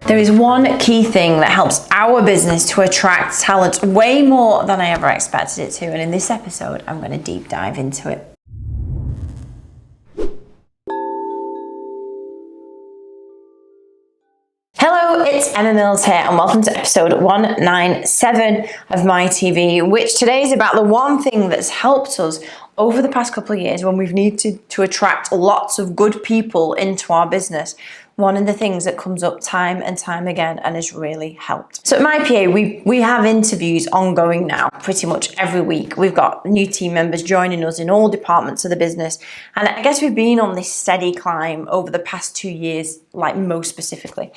There is one key thing that helps our business to attract talent way more than I ever expected it to, and in this episode, I'm going to deep dive into it. Hello, it's Emma Mills here, and welcome to episode 197 of MiTV, which today is about the one thing that's helped us over the past couple of years when we've needed to attract lots of good people into our business. One of the things that comes up time and time again and has really helped. So at MiPA, we have interviews ongoing now pretty much every week. We've got new team members joining us in all departments of the business. And I guess we've been on this steady climb over the past 2 years, like most specifically.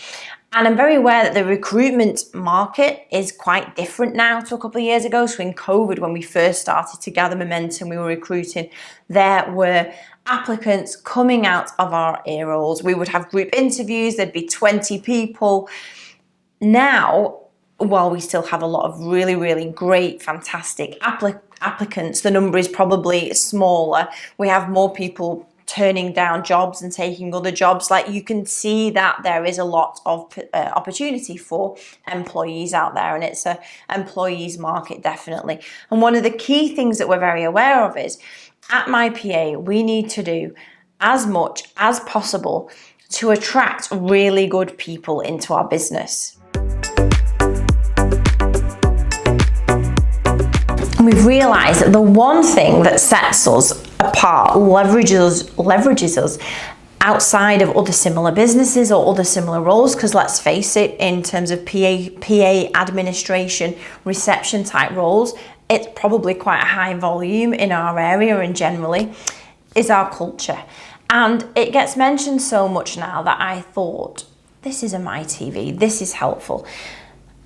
And I'm very aware that the recruitment market is quite different now to a couple of years ago. So in COVID, when we first started to gather momentum, we were recruiting, there were applicants coming out of our ear holes. We would have group interviews, there'd be 20 people. Now, while we still have a lot of really, really great, fantastic applicants, the number is probably smaller. We have more people turning down jobs and taking other jobs. Like, you can see that there is a lot of opportunity for employees out there, and it's an employees market, definitely. And one of the key things that we're very aware of is at MiPA, we need to do as much as possible to attract really good people into our business. And we've realized that the one thing that sets us apart, leverages us outside of other similar businesses or other similar roles, because let's face it, in terms of PA administration, reception type roles, it's probably quite a high volume in our area and generally, is our culture. And it gets mentioned so much now that I thought, this is a MiTV, this is helpful.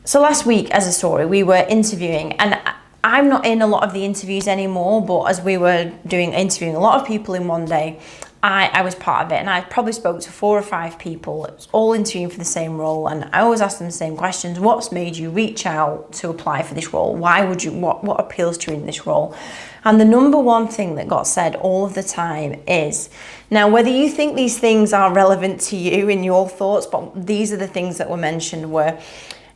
So last week, as a story, we were interviewing, and I'm not in a lot of the interviews anymore, but as we were interviewing a lot of people in one day, I was part of it, and I probably spoke to 4 or 5 people. It was all interviewing for the same role, and I always asked them the same questions. What's made you reach out to apply for this role? Why would you, what appeals to you in this role? And the number one thing that got said all of the time is, now whether you think these things are relevant to you in your thoughts, but these are the things that were mentioned were,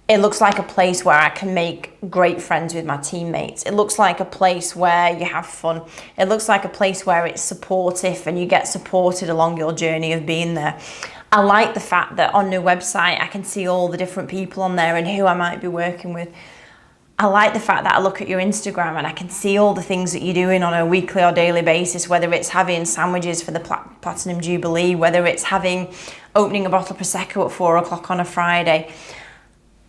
it looks like a place where I can make great friends with my teammates. It looks like a place where you have fun. It looks like a place where it's supportive and you get supported along your journey of being there. I like the fact that on your website, I can see all the different people on there and who I might be working with. I like the fact that I look at your Instagram and I can see all the things that you're doing on a weekly or daily basis, whether it's having sandwiches for the Platinum Jubilee, whether it's opening a bottle of Prosecco at 4 o'clock on a Friday.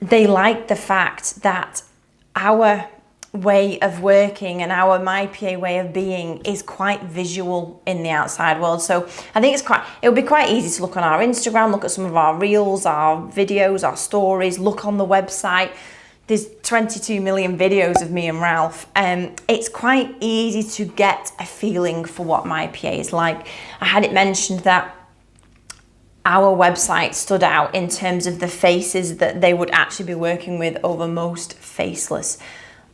They like the fact that our way of working and our MiPA way of being is quite visual in the outside world. So I think it would be quite easy to look on our Instagram, look at some of our reels, our videos, our stories, look on the website. There's 22 million videos of me and Ralph. It's quite easy to get a feeling for what MiPA is like. I had it mentioned that our website stood out in terms of the faces that they would actually be working with over most faceless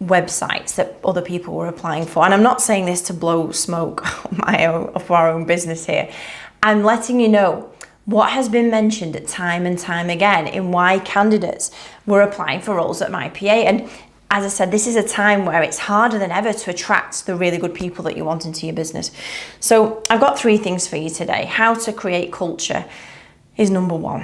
websites that other people were applying for. And I'm not saying this to blow smoke of our own business here. I'm letting you know what has been mentioned time and time again in why candidates were applying for roles at MiPA. And as I said, this is a time where it's harder than ever to attract the really good people that you want into your business. So I've got 3 things for you today. How to create culture is number 1.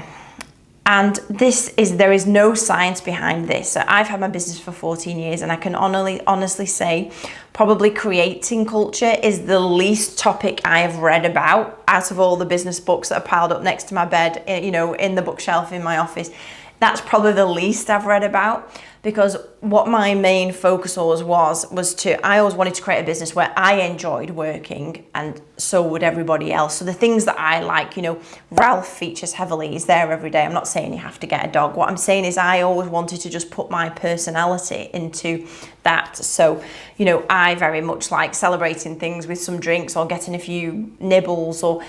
And there is no science behind this. So I've had my business for 14 years, and I can honestly say probably creating culture is the least topic I have read about out of all the business books that are piled up next to my bed, in the bookshelf in my office. That's probably the least I've read about, because what my main focus always was I always wanted to create a business where I enjoyed working, and so would everybody else. So the things that I like, Ralph features heavily. He's there every day. I'm not saying you have to get a dog. What I'm saying is I always wanted to just put my personality into that. So, I very much like celebrating things with some drinks or getting a few nibbles, or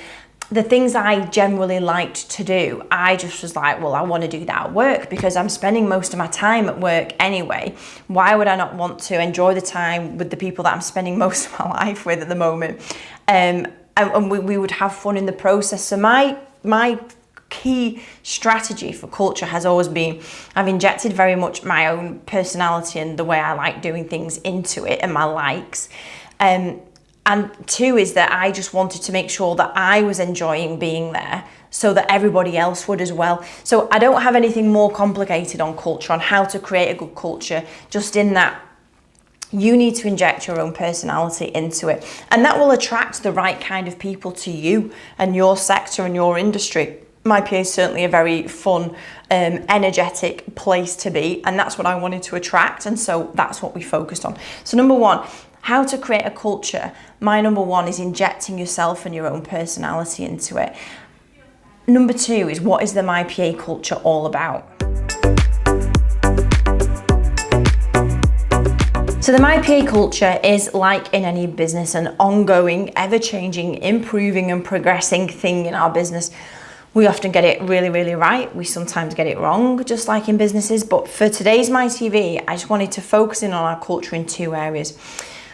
the things I generally liked to do. I just was like, well, I want to do that at work because I'm spending most of my time at work anyway. Why would I not want to enjoy the time with the people that I'm spending most of my life with at the moment? And we would have fun in the process. So my key strategy for culture has always been, I've injected very much my own personality and the way I like doing things into it and my likes. And two is that I just wanted to make sure that I was enjoying being there so that everybody else would as well. So I don't have anything more complicated on culture, on how to create a good culture, just in that you need to inject your own personality into it. And that will attract the right kind of people to you and your sector and your industry. MiPA is certainly a very fun, energetic place to be. And that's what I wanted to attract. And so that's what we focused on. So number one, how to create a culture. My number one is injecting yourself and your own personality into it. Number two is, what is the MiPA culture all about? So the MiPA culture is, like in any business, an ongoing, ever-changing, improving and progressing thing in our business. We often get it really, really right. We sometimes get it wrong, just like in businesses. But for today's MiTV, I just wanted to focus in on our culture in two areas.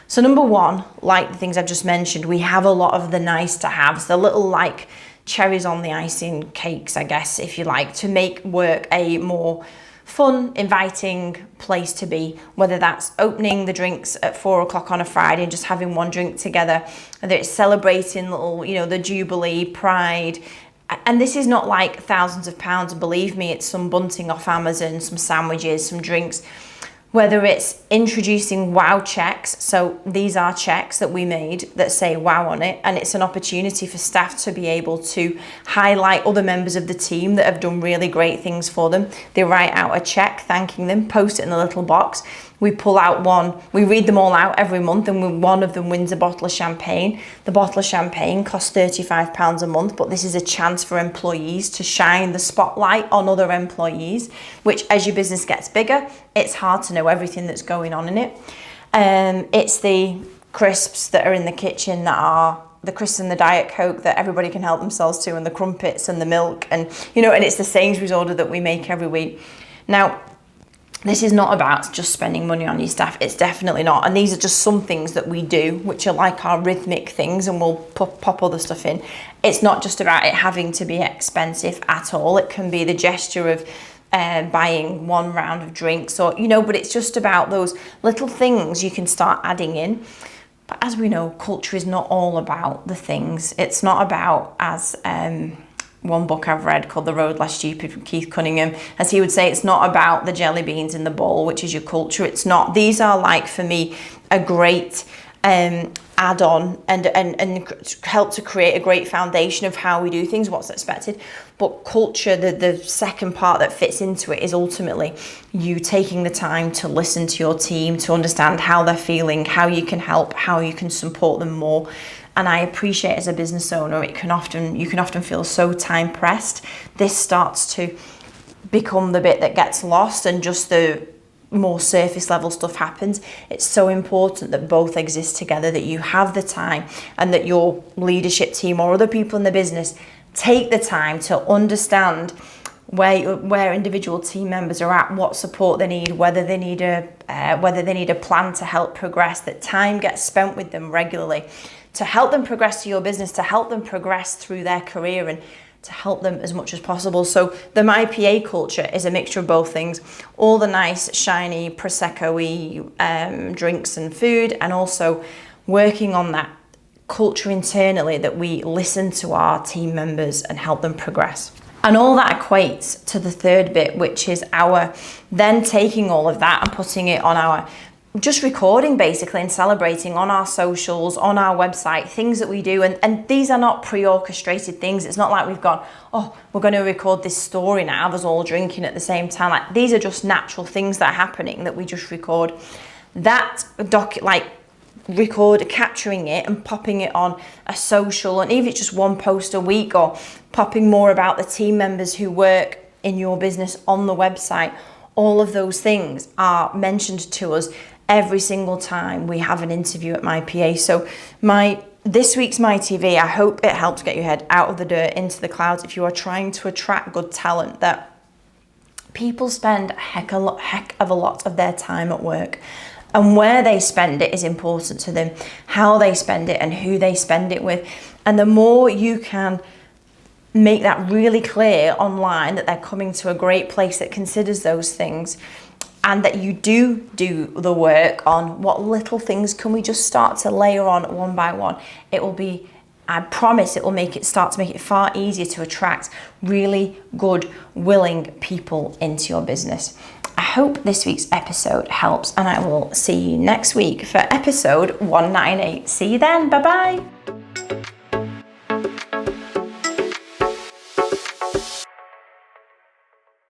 So number one, like the things I've just mentioned, we have a lot of the nice to haves, the little like cherries on the icing cakes, I guess, if you like, to make work a more fun, inviting place to be, whether that's opening the drinks at 4 o'clock on a Friday and just having one drink together, whether it's celebrating little, the Jubilee, Pride. And this is not like thousands of pounds, believe me, it's some bunting off Amazon, some sandwiches, some drinks. Whether it's introducing wow checks, so these are checks that we made that say wow on it, and it's an opportunity for staff to be able to highlight other members of the team that have done really great things for them. They write out a check thanking them, post it in a little box. We pull out one, we read them all out every month, and one of them wins a bottle of champagne. The bottle of champagne costs £35 a month, but this is a chance for employees to shine the spotlight on other employees, which as your business gets bigger, it's hard to know everything that's going on in it. It's the crisps that are in the kitchen that are the crisps and the Diet Coke that everybody can help themselves to, and the crumpets and the milk, and and it's the Sainsbury's order that we make every week. Now, this is not about just spending money on your staff. It's definitely not. And these are just some things that we do, which are like our rhythmic things, and we'll pop other stuff in. It's not just about it having to be expensive at all. It can be the gesture of buying one round of drinks, or, but it's just about those little things you can start adding in. But as we know, culture is not all about the things. It's not about, as one book I've read called The Road Less Stupid from Keith Cunningham, as he would say, it's not about the jelly beans in the bowl, which is your culture. It's not. These are, like, for me, a great add-on and help to create a great foundation of how we do things, what's expected. But culture, the second part that fits into it, is ultimately you taking the time to listen to your team, to understand how they're feeling, how you can help, how you can support them more. And I appreciate, as a business owner, you can often feel so time pressed. This starts to become the bit that gets lost, and just the more surface level stuff happens. It's so important that both exist together, that you have the time, and that your leadership team or other people in the business take the time to understand where individual team members are at, what support they need, whether they need a plan to help progress. That time gets spent with them regularly to help them progress to your business, to help them progress through their career, and to help them as much as possible. So the MiPA culture is a mixture of both things, all the nice, shiny, Prosecco-y drinks and food, and also working on that culture internally, that we listen to our team members and help them progress. And all that equates to the third bit, which is our then taking all of that and putting it on our, just recording basically and celebrating on our socials, on our website, things that we do. And these are not pre-orchestrated things. It's not like we've gone, oh, we're going to record this story now, there's all drinking at the same time. Like, these are just natural things that are happening that we just record. That capturing it and popping it on a social, and even if it's just one post a week, or popping more about the team members who work in your business on the website. All of those things are mentioned to us every single time we have an interview at MiPA. So this week's MiTV, I hope it helps get your head out of the dirt into the clouds if you are trying to attract good talent. That people spend a heck of a lot of their time at work, and where they spend it is important to them, how they spend it and who they spend it with. And the more you can make that really clear online that they're coming to a great place that considers those things, and that you do the work on what little things can we just start to layer on one by one. It will be, I promise it will start to make it far easier to attract really good, willing people into your business. I hope this week's episode helps, and I will see you next week for episode 198. See you then. Bye bye.